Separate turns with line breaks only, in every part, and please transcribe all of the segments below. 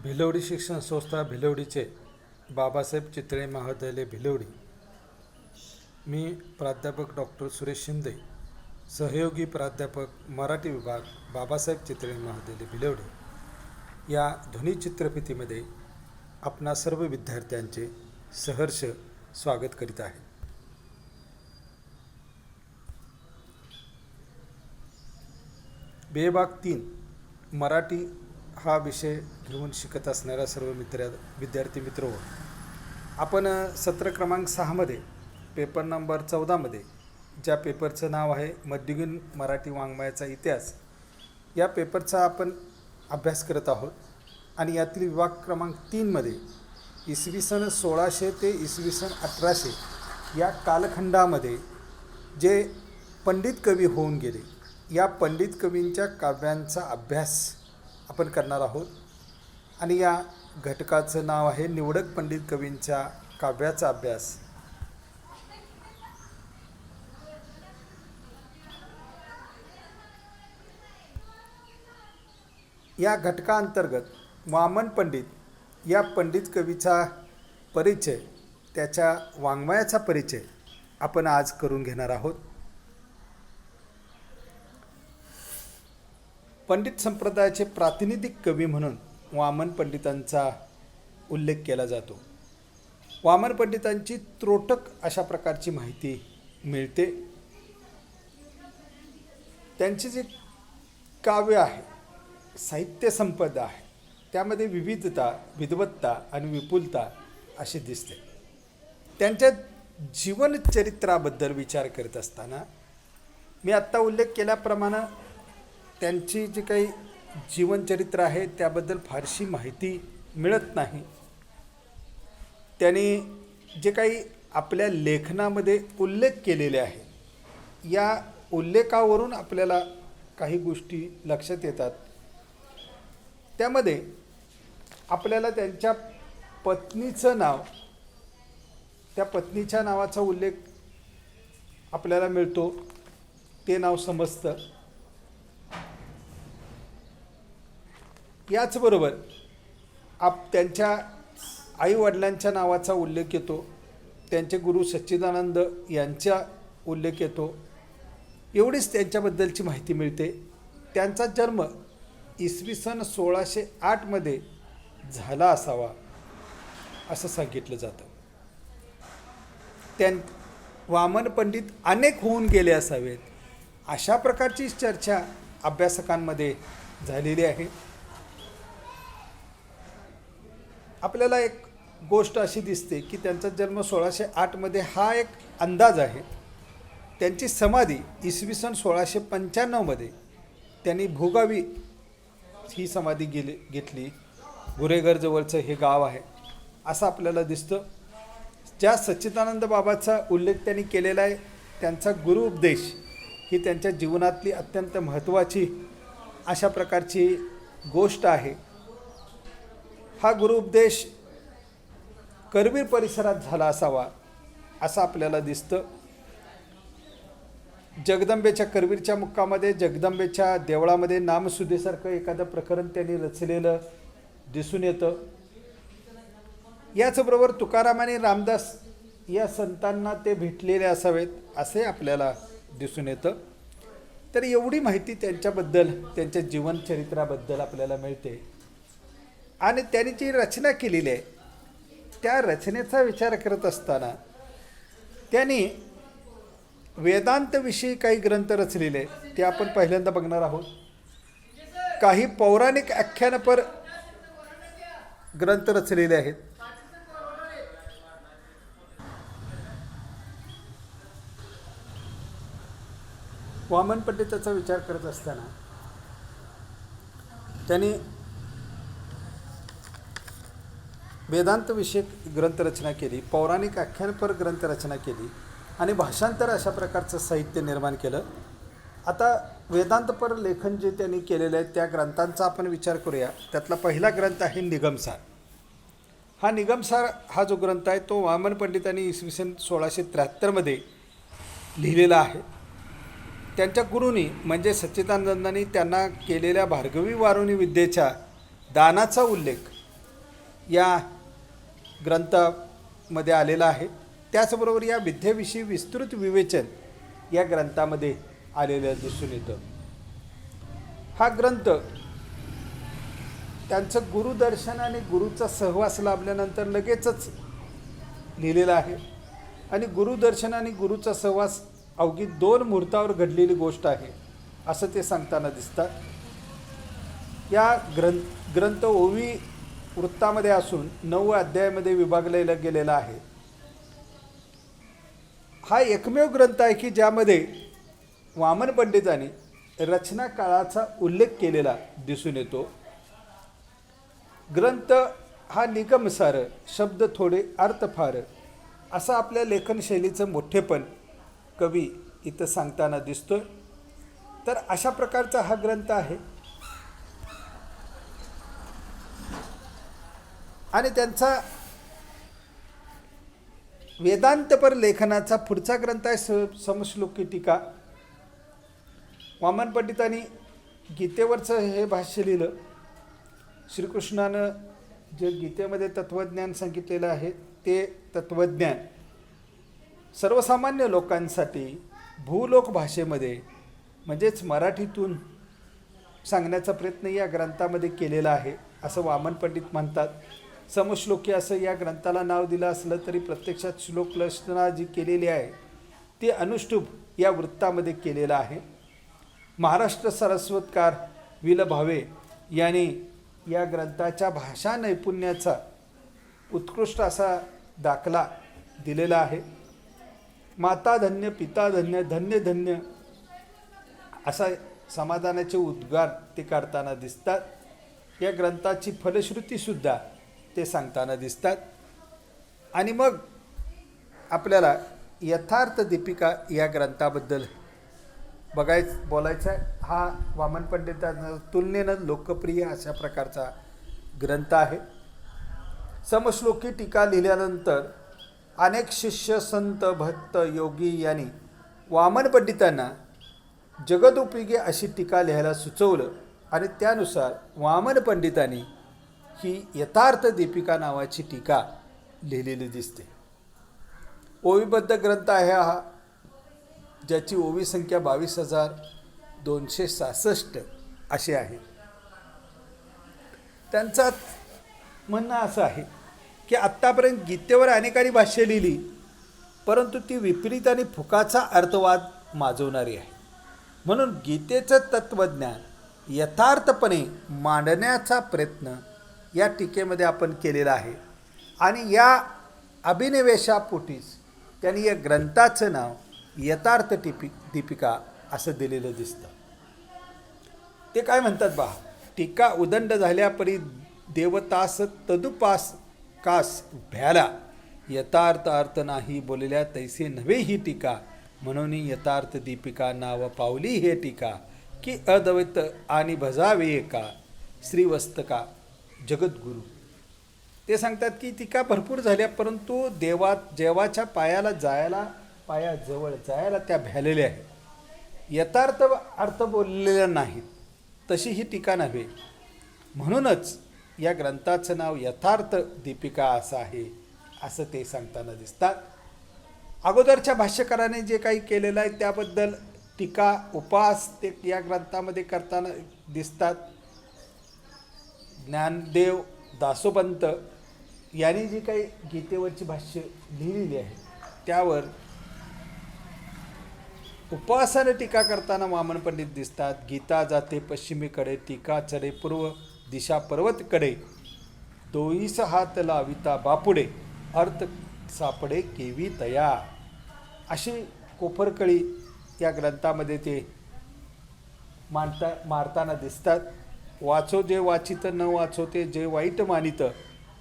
भिलवडी शिक्षण संस्था भिलवडीचे बाबासाहेब चितळे महाविद्यालय भिलवडी. मी प्राध्यापक डॉक्टर सुरेश शिंदे, सहयोगी प्राध्यापक मराठी विभाग बाबासाहेब चितळे महाविद्यालय भिलवडी या ध्वनिचित्रफितीमध्ये आपणा सर्व विद्यार्थ्यांचे सहर्ष स्वागत करीत आहे. विभाग 3 मराठी हा विषय घेऊन शिकत असणाऱ्या सर्व विद्यार्थी मित्र, आपण सत्र क्रमांक 6 मध्ये पेपर नंबर 14 मध्ये ज्या पेपरचं नाव आहे मध्ययुगीन मराठी वाङ्मयाचा इतिहास, या पेपरचा आपण अभ्यास करत आहोत. आणि यातील विभाग क्रमांक 3 मध्ये इसवी सन 1600 ते इसवी सन 1800 या कालखंडामध्ये जे पंडित कवी होऊन गेले, या पंडित कवींच्या काव्यांचा अभ्यास आपण करणार आहोत. आणि या घटकाचं नाव आहे निवडक पंडित कवींच्या काव्याचा अभ्यास. या घटकाअंतर्गत वामन पंडित या पंडित कवीचा परिचय, त्याच्या वाङ्मयाचा परिचय आपण आज करून घेणार आहोत. पंडित संप्रदायाचे प्रातिनिधिक कवी म्हणून वामन पंडितांचा उल्लेख केला जातो. वामन पंडितांची त्रोटक अशा प्रकारची माहिती मिळते. त्यांची जी काव्य आहे, साहित्य संपदा आहे, त्यामध्ये विविधता, विद्वत्ता आणि विपुलता अशी दिसते. त्यांच्या जीवनचरित्राबद्दल विचार करत असताना मी आत्ता उल्लेख केल्याप्रमाणे त्यांची जी काही जीवनचरित्र आहे त्याबद्दल फारशी माहिती मिळत नाही. त्यांनी जे काही आपल्या लेखनामध्ये उल्लेख केलेले आहे, या उल्लेखावरून आपल्याला काही गोष्टी लक्षात येतात. त्यामध्ये आपल्याला त्यांच्या पत्नीचं नाव, त्या पत्नीच्या नावाचा उल्लेख आपल्याला मिळतो, ते नाव समजतं. याचबरोबर त्यांच्या आईवडिलांच्या नावाचा उल्लेख येतो, त्यांचे गुरु सच्चिदानंद यांचा उल्लेख येतो. एवढीच त्यांच्याबद्दलची माहिती मिळते. त्यांचा जन्म इसवी सन 1608 मध्ये झाला असावा असं सांगितलं जातं. वामन पंडित अनेक होऊन गेले असावेत अशा प्रकारची चर्चा अभ्यासकांमध्ये झालेली आहे. आपल्याला एक गोष्ट अशी दिसते की त्यांचा जन्म 1608 मध्ये हा एक अंदाज आहे. त्यांची समाधी इसवी सन 1695 मध्ये त्यांनी भोगावी ही समाधी घेतली. गुरेघरजवळचं हे गाव आहे असं आपल्याला दिसतं. ज्या सच्चिदानंद बाबाचा उल्लेख त्यांनी केलेला आहे, त्यांचा गुरु उपदेश ही त्यांच्या जीवनातली अत्यंत महत्त्वाची अशा प्रकारची गोष्ट आहे. हा गुरुउपदेश करवीर परिसरात झाला असावा असं आपल्याला दिसतं. जगदंबेच्या करवीरच्या मुक्कामध्ये जगदंबेच्या देवळामध्ये नामसुधेसारखं एखादं प्रकरण त्यांनी रचलेलं दिसून येतं. याचबरोबर तुकाराम आणि रामदास या संतांना ते भेटलेले असावेत असे आपल्याला दिसून येतं. तर एवढी माहिती त्यांच्याबद्दल, त्यांच्या जीवनचरित्राबद्दल आपल्याला मिळते. आणि त्यांनी जी रचना केलेली आहे, त्या रचनेचा विचार करत असताना त्यांनी वेदांतविषयी काही ग्रंथ रचलेले आहेत, ते आपण पहिल्यांदा बघणार आहोत. काही पौराणिक आख्यानपर ग्रंथ रचलेले आहेत. वामन पंडिताचा विचार करत असताना त्यांनी वेदांतविषयक ग्रंथरचना केली, पौराणिक आख्यानपर ग्रंथरचना केली आणि भाषांतर अशा प्रकारचं साहित्य निर्माण केलं. आता वेदांतपर लेखन जे त्यांनी केलेलं आहे त्या ग्रंथांचा आपण विचार करूया. त्यातला पहिला ग्रंथ आहे निगमसार. हा निगमसार हा जो ग्रंथ आहे तो वामन पंडितांनी इसवी सन 1673 मध्ये लिहिलेला आहे. त्यांच्या गुरूंनी म्हणजे सच्चिदानंदांनी त्यांना केलेल्या भार्गवी वारुणी विद्येच्या दानाचा उल्लेख या ग्रंथामध्ये आलेला आहे. त्याचबरोबर या विद्येविषयी विस्तृत विवेचन या ग्रंथामध्ये आलेलं दिसून येतं. हा ग्रंथ त्यांचं गुरुदर्शन आणि गुरुचा सहवास लाभल्यानंतर लगेचच लिहिलेला आहे. आणि गुरुदर्शन आणि गुरुचा सहवास अवघी 2 मुहूर्तावर घडलेली गोष्ट आहे असं ते सांगताना दिसतात. या ग्रंथ ओवी वृत्तामध्ये असून 9 अध्यायामध्ये विभागलेला गेलेला आहे. हा एकमेव ग्रंथ आहे की ज्यामध्ये वामन पंडितांनी रचना काळाचा उल्लेख केलेला दिसून येतो. ग्रंथ हा निगमसार, शब्द थोडे अर्थ फार, असं आपल्या लेखनशैलीचं मोठेपण कवी इथं सांगताना दिसतोय. तर अशा प्रकारचा हा ग्रंथ आहे. आणि त्यांचा वेदांतपर लेखनाचा पुढचा ग्रंथ आहे समश्लोकी टीका. वामन पंडितांनी गीतेवरचं हे भाष्य लिहिलं. श्रीकृष्णानं जे गीतेमध्ये तत्त्वज्ञान सांगितलेलं आहे ते तत्त्वज्ञान सर्वसामान्य लोकांसाठी भूलोक भाषेमध्ये म्हणजेच मराठीतून सांगण्याचा प्रयत्न या ग्रंथामध्ये केलेला आहे असं वामन पंडित म्हणतात. समश्लोकी असं या ग्रंथाला नाव दिलं असलं तरी प्रत्यक्षात श्लोकरचना जी केलेली आहे ती अनुष्टुप या वृत्तामध्ये केलेला आहे. महाराष्ट्र सरस्वतकार विल भावे यांनी या ग्रंथाच्या भाषा नैपुण्याचा उत्कृष्ट असा दाखला दिलेला आहे. माता धन्य, पिता धन्य, धन्य धन्य असा समाधानाचे उद्गार ते काढताना दिसतात. या ग्रंथाची फलश्रुतीसुद्धा ते सांगताना दिसतात. आणि मग आपल्याला यथार्थ दीपिका या ग्रंथाबद्दल बोलायचं आहे. हा वामन पंडितांना तुलनेनं लोकप्रिय अशा प्रकारचा ग्रंथ आहे. समश्लोकी टीका लिहिल्यानंतर अनेक शिष्य, संत, भक्त, योगी यांनी वामन पंडितांना जगदोपयोगी अशी टीका लिहायला सुचवलं आणि त्यानुसार वामन पंडितांनी ही यथार्थ दीपिका नावाची टीका लिहिलेली दिसते. ओवीबद्ध ग्रंथ आहे हा, ज्याची ओवी संख्या 22,266 अशी आहे. त्यांचं म्हणणं असं आहे की आत्तापर्यंत गीतेवर अनेकांनी भाष्य लिहिली परंतु ती विपरीत आणि फुकाचा अर्थवाद माजवणारी आहे. म्हणून गीतेचं तत्त्वज्ञान यथार्थपणे मांडण्याचा प्रयत्न या टीकेमध्ये आपण केलेला आहे. आणि या अभिनिवेशापोटीच त्यांनी या ग्रंथाचं नाव यथार्थ दीपिका असं दिलेलं दिसतं. ते काय म्हणतात पहा, टीका उदंड झाल्यापरी देवतास तदुपास कास भ्याला, यथार्थ अर्थ नाही बोलल्या तैसे नव्हे ही टीका, म्हणून यथार्थ दीपिका नाव पावली हे टीका, की अद्वैत आणि भजावे एका श्रीवस्तका जगद्गुरु. ते सांगतात की टीका भरपूर झाल्या परंतु देवाच्या पायाजवळ जायला त्या भ्यालेल्या आहेत. यथार्थ अर्थ बोललेल्या नाहीत तशी ही टीका नव्हे. म्हणूनच या ग्रंथाचं नाव यथार्थ दीपिका असं आहे असं ते सांगताना दिसतात. अगोदरच्या भाष्यकाराने जे काही केलेलं आहे त्याबद्दल टीका उपास ते या ग्रंथामध्ये करताना दिसतात. ज्ञानदेव दासोपंत यांनी जी काही गीतेवरची भाष्य लिहिलेली आहे त्यावर उपवासाने टीका करताना वामन पंडित दिसतात. गीता जाते पश्चिमेकडे, टीका चढे पूर्व दिशा पर्वतकडे, दोईस हात लाविता बापुडे, अर्थ सापडे केवी तया, अशी कोपरकळी या ग्रंथामध्ये ते मारताना दिसतात. वाचो जे वाचित न वाचो ते जे वाईट मानित,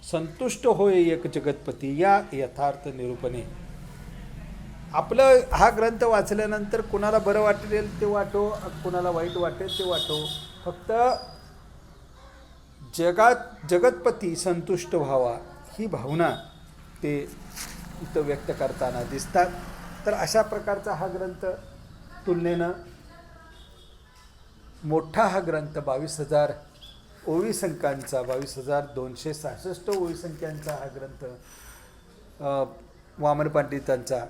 संतुष्ट होय एक जगतपती या यथार्थ निरूपणे. आपलं हा ग्रंथ वाचल्यानंतर कुणाला बरं वाटेल ते वाटो, कुणाला वाईट वाटेल ते वाटो, फक्त जगतपती संतुष्ट व्हावा ही भावना ते इथं व्यक्त करताना दिसतात. तर अशा प्रकारचा हा ग्रंथ तुलनेनं मोठा हा ग्रंथ 22,000 ओवी संख्यांचा 22,266 ओवी संख्यांचा हा ग्रंथ वामन पंडितांचा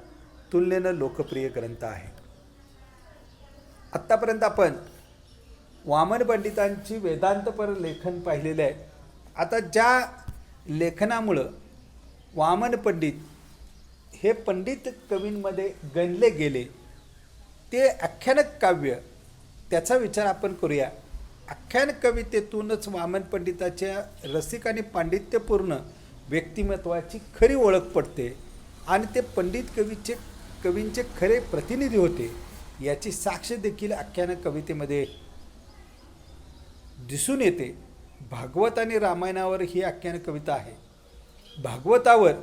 तुलनेनं लोकप्रिय ग्रंथ आहे. आत्तापर्यंत आपण वामन पंडितांची वेदांतपर लेखन पाहिलेले आहे. आता ज्या लेखनामुळं वामन पंडित हे पंडित कवींमध्ये गणले गेले ते आख्यानक काव्य, त्याचा विचार आपण करूया. आख्यान कवितेतूनच वामन पंडिताच्या रसिक आणि पांडित्यपूर्ण व्यक्तिमत्वाची खरी ओळख पडते आणि ते पंडित कवींचे खरे प्रतिनिधी होते याची साक्ष देखील आख्यान कवितेमध्ये दिसून येते. भागवत आणि रामायणावर ही आख्यान कविता आहे. भागवतावर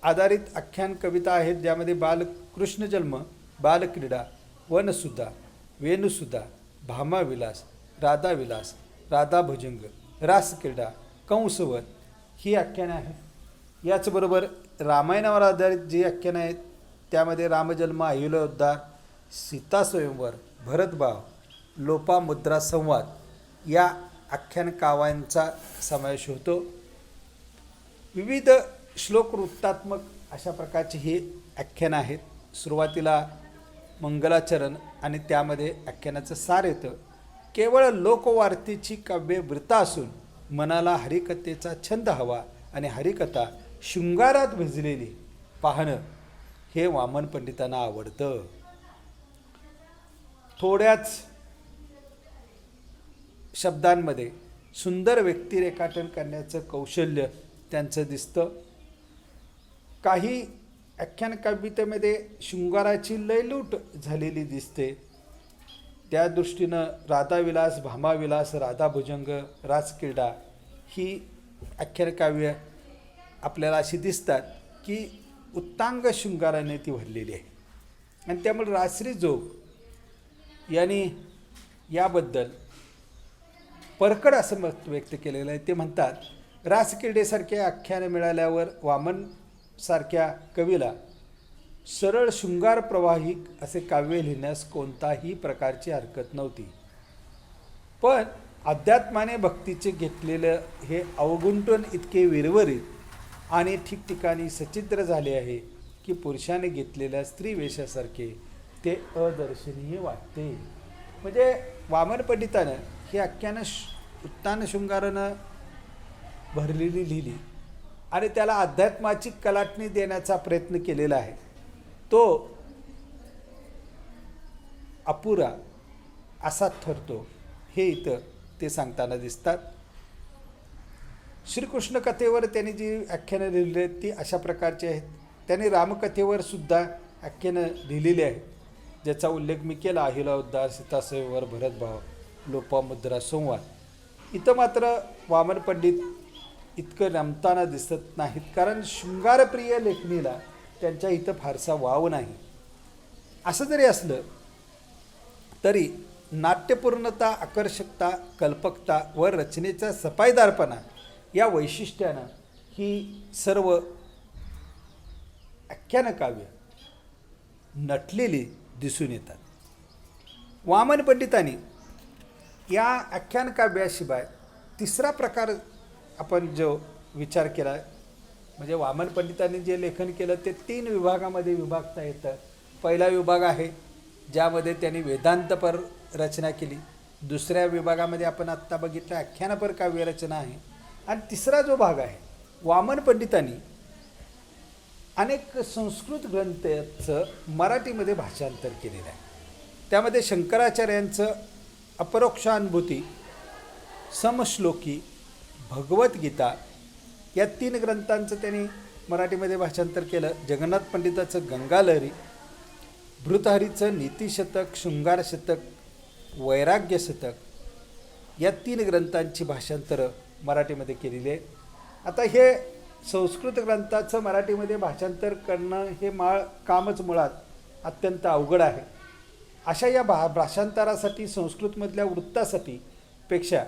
आधारित आख्यान कविता आहेत ज्यामध्ये बालकृष्ण जन्म, बालक्रीडा, वनसुधा, वेणुसुधा, भामाविलास, राधाविलास, राधाभुजंग, रासक्रीडा, कंसवध ही आख्यानं आहेत. याचबरोबर रामायणावर आधारित जी आख्यानं आहेत त्यामध्ये रामजन्म, अहिल्याउद्धार, सीतास्वयंवर, भरतभाव, लोपामुद्रा संवाद या आख्यान काव्यांचा समावेश होतो. विविध श्लोक वृत्तात्मक अशा प्रकारची ही आख्यानं आहेत. सुरुवातीला मंगलाचरण आणि त्यामध्ये आख्यानाचं सार येतं. केवळ लोकवार्तेची काव्यवृत्ता असून मनाला हरिकथेचा छंद हवा आणि हरिकथा शृंगारात भिजलेली पाहणं हे वामन पंडितांना आवडतं. थोड्याच शब्दांमध्ये सुंदर व्यक्तिरेखाटन करण्याचं कौशल्य त्यांचं दिसतं. काही आख्यान कवितेमध्ये शृंगाराची लयलूट झालेली दिसते. त्या दृष्टीनं राधाविलास, भामाविलास, राधाभुजंग, रासक्रीडा ही आख्यान काव्य आपल्याला अशी दिसतात की उत्तांग शृंगाराने ती भरलेली आहे. आणि त्यामुळे रासरी जोग यांनी याबद्दल परखड असं मत व्यक्त केलेलं आहे. ते म्हणतात रासक्रीडेसारखे आख्यान मिळाल्यावर वामन सारख्या कवीला सरळ शृंगार प्रवाहिक असे काव्य लिहिण्यास कोणताही प्रकारची हरकत नव्हती. पण अध्यात्माने भक्तीचे घेतलेलं हे अवगुंठन इतके विरवरीत आणि ठिकठिकाणी सचिद्र झाले आहे की पुरुषाने घेतलेल्या स्त्रीवेशासारखे ते अदर्शनीय वाटते. म्हणजे वामन पंडितानं ही आख्यानं उत्तान शृंगारानं भरलेली लिहिली आणि त्याला अध्यात्माची कलाटणी देण्याचा प्रयत्न केलेला आहे. तो अपुरा असा ठरतो हे इथं ते सांगताना दिसतात. श्रीकृष्ण कथेवर त्यांनी जी आख्यानं लिहिली आहेत ती अशा प्रकारची आहेत. त्यांनी रामकथेवर सुद्धा आख्यानं लिहिलेली आहेत ज्याचा उल्लेख मी केला. अहिल्याउद्धार, सीतास्वयंवर, भरतभाव, लोपामुद्रा संवाद. इथं मात्र वामन पंडित इतकं रमताना दिसत नाहीत कारण शृंगारप्रिय लेखणीला त्यांच्या इथं फारसा वाव नाही. असं जरी असलं तरी नाट्यपूर्णता, आकर्षकता, कल्पकता व रचनेचा सफाईदारपणा या वैशिष्ट्यानं ही सर्व आख्यानकाव्य नटलेली दिसून येतात. वामन पंडितांनी या आख्यानकाव्याशिवाय तिसरा प्रकार आपण जो विचार केला म्हणजे वामन पंडितांनी जे लेखन केलं ते 3 विभागामध्ये विभागता येतं. पहिला विभाग आहे ज्यामध्ये त्यांनी वेदांतपर रचना केली. दुसऱ्या विभागामध्ये आपण आत्ता बघितलं आख्यानपर काव्यरचना आहे. आणि तिसरा जो भाग आहे वामन पंडितांनी अनेक संस्कृत ग्रंथाचं मराठीमध्ये भाषांतर केलेलं आहे. त्यामध्ये शंकराचार्यांचं अपरोक्षानुभूती, समश्लोकी, भगवद्गीता या 3 ग्रंथांचं त्यांनी मराठीमध्ये भाषांतर केलं. जगन्नाथ पंडिताचं गंगालहरी, भृतहरीचं नीतिशतक, शृंगारशतक, वैराग्यशतक या 3 ग्रंथांची भाषांतरं मराठीमध्ये केलेली आहे. आता हे संस्कृत ग्रंथाचं मराठीमध्ये भाषांतर करणं हे कामच मुळात अत्यंत अवघड आहे. अशा या भाषांतरासाठी संस्कृतमधल्या वृत्तासाठी पेक्षा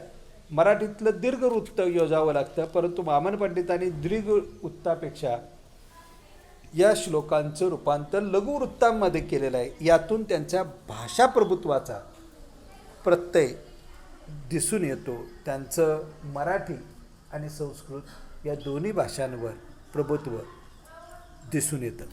मराठीतलं दीर्घ वृत्त योजावं लागतं. परंतु वामन पंडितांनी दीर्घ वृत्तापेक्षा या श्लोकांचं रूपांतर लघुवृत्तांमध्ये केलेलं आहे. यातून त्यांच्या भाषाप्रभुत्वाचा प्रत्यय दिसून येतो. त्यांचं मराठी आणि संस्कृत या दोन्ही भाषांवर प्रभुत्व दिसून येतं.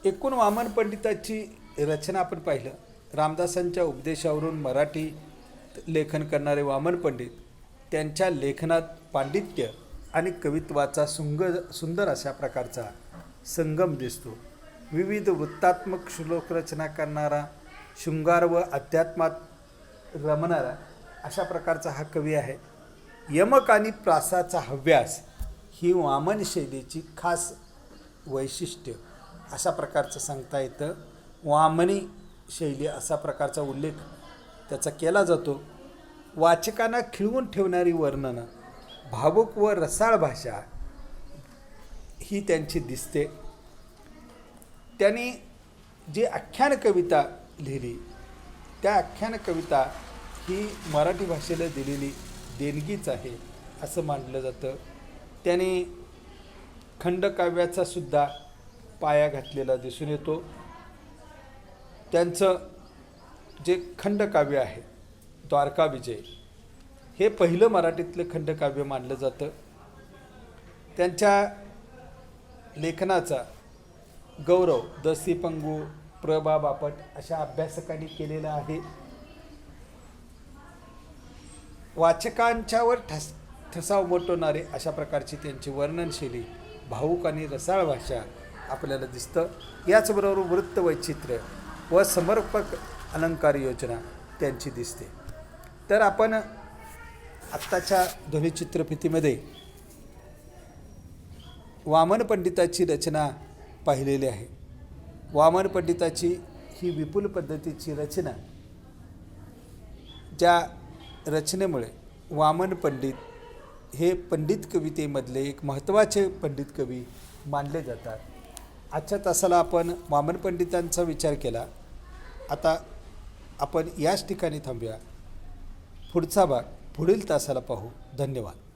एकूण वामन पंडिताची रचना आपण पाहिलं. रामदासांच्या उपदेशावरून मराठी लेखन करणारे वामन पंडित त्यांच्या लेखनात पांडित्य आणि कवित्वाचा सुंदर अशा प्रकारचा संगम दिसतो. विविध वृत्तात्मक श्लोक रचना करणारा, शृंगार व अध्यात्मात रमणारा अशा प्रकारचा हा कवी आहे. यमक आणि प्रासाचा हव्यास ही वामन शैलीची खास वैशिष्ट्य अशा प्रकारचं सांगता येतं. वामनी शैली असा प्रकारचा उल्लेख त्याचा केला जातो. वाचकांना खिळवून ठेवणारी वर्णनं, भावुक व रसाळ भाषा ही त्यांची दिसते. त्यांनी जी आख्यान कविता लिहिली त्या आख्यान कविता ही मराठी भाषेला दिलेली देणगीच आहे असं मानलं जातं. त्यांनी खंडकाव्याचा सुद्धा पाया घातलेला दिसून येतो. त्यांचं जे खंडकाव्य आहे द्वारका विजय हे पहिलं मराठीतलं खंडकाव्य मानलं जातं. त्यांच्या लेखनाचा गौरव द सी पंगू, प्र बा बापट अशा अभ्यासकांनी केलेला आहे. वाचकांच्यावर ठसा उमटवणारे अशा प्रकारची त्यांची वर्णनशैली, भावुक आणि रसाळ भाषा आपल्याला दिसतं. याचबरोबर वृत्तवैचित्र्य व समर्पक अलंकार योजना त्यांची दिसते. तर आपण आत्ताच्या ध्वनिचित्रफितीमध्ये वामन पंडिताची रचना पाहिलेली आहे. वामन पंडिताची ही विपुल पद्धतीची रचना, ज्या रचनेमुळे वामन पंडित हे पंडित कवितेमधले एक महत्त्वाचे पंडित कवी मानले जातात. आजच्या तासाला आपण वामन पंडितांचा विचार केला. आता आपण याच ठिकाणी थांबूया. पुढचा भाग पुढील तासाला पाहू. धन्यवाद.